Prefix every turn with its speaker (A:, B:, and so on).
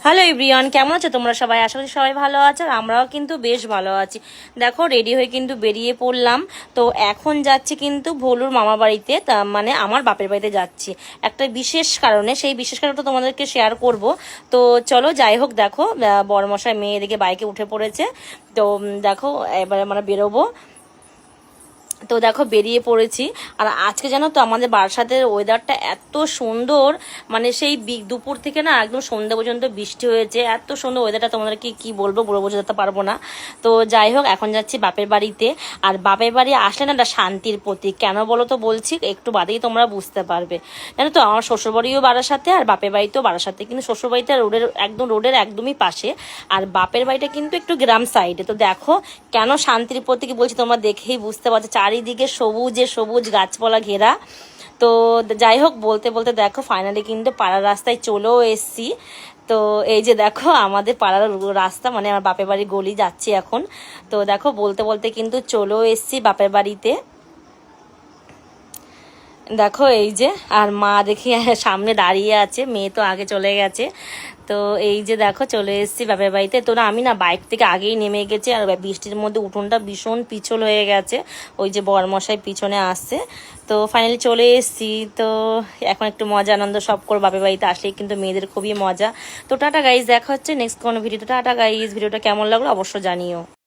A: Hello everyone, কেমন আছো তোমরা সবাই? আশা করি সবাই ভালো আছো, আর আমরাও কিন্তু বেশ ভালো আছি। দেখো রেডি হয়ে কিন্তু বেরিয়ে পড়লাম। তো এখন যাচ্ছি কিন্তু ভোলুর মামা বাড়িতে, মানে আমার বাপের বাড়িতে যাচ্ছি একটা বিশেষ কারণে। সেই বিশেষ কারণটা তোমাদেরকে শেয়ার করব। তো চলো যাই হোক, দেখো বড়মশাই মেয়ে এদিকে বাইকে উঠে পড়েছে। তো দেখো এবারে আমরা বেরোবো। তো দেখো বেরিয়ে পড়েছি। আর আজকে জানো তো আমাদের বারাসাতের ওয়েদারটা এত সুন্দর, মানে সেই দুপুর থেকে না একদম সন্ধ্যা পর্যন্ত বৃষ্টি হয়েছে। এত সুন্দর ওয়েদারটা, তোমাদেরকে কি বলবো, বলে বোঝাতে পারবো না। তো যাই হোক, এখন যাচ্ছি বাপের বাড়িতে। আর বাপের বাড়ি আসলে না একটা শান্তির প্রতীক। কেন বলো তো বলছি, একটু বাদেই তোমরা বুঝতে পারবে। জানো তো আমার শ্বশুরবাড়িও বারাসাতে আর বাপের বাড়িতেও বারাসাতে, কিন্তু শ্বশুরবাড়িটা রোডের একদমই পাশে, আর বাপের বাড়িটা কিন্তু একটু গ্রাম সাইডে। তো দেখো কেন শান্তির প্রতীক বলছি, তোমরা দেখেই বুঝতে পারছো, চারিদিকে সবুজে সবুজ গাছপালা ঘেরা। তো যাই হোক, বলতে বলতে দেখো ফাইনালি কিন্তু পাড়ার রাস্তায় চলেও এসছি। তো এই যে দেখো আমাদের পাড়ার রাস্তা, মানে আমার বাপের বাড়ির গলি যাচ্ছি এখন। তো দেখো বলতে বলতে কিন্তু চলেও এসছি বাপের বাড়িতে। দেখো এই যে, আর মা দেখি সামনে দাঁড়িয়ে আছে, মেয়ে তো আগে চলে গেছে। তো এই যে দেখো চলে এসেছি বাপের বাড়িতে। তো না আমি না বাইক থেকে আগেই নেমে গেছি, আর বৃষ্টির মধ্যে উঠোনটা ভীষণ পিছল হয়ে গেছে। ওই যে বরমশাই পিছনে আসছে। তো ফাইনালি চলে এসেছি। তো এখন একটু মজা আনন্দ সব করে, বাপের বাড়িতে আসলেই কিন্তু মেয়েদের খুবই মজা। তো টাটা গাইজ, দেখা হচ্ছে নেক্সট কোনো ভিডিওতে। টাটা গাইজ, ভিডিওটা কেমন লাগলো অবশ্য জানিও।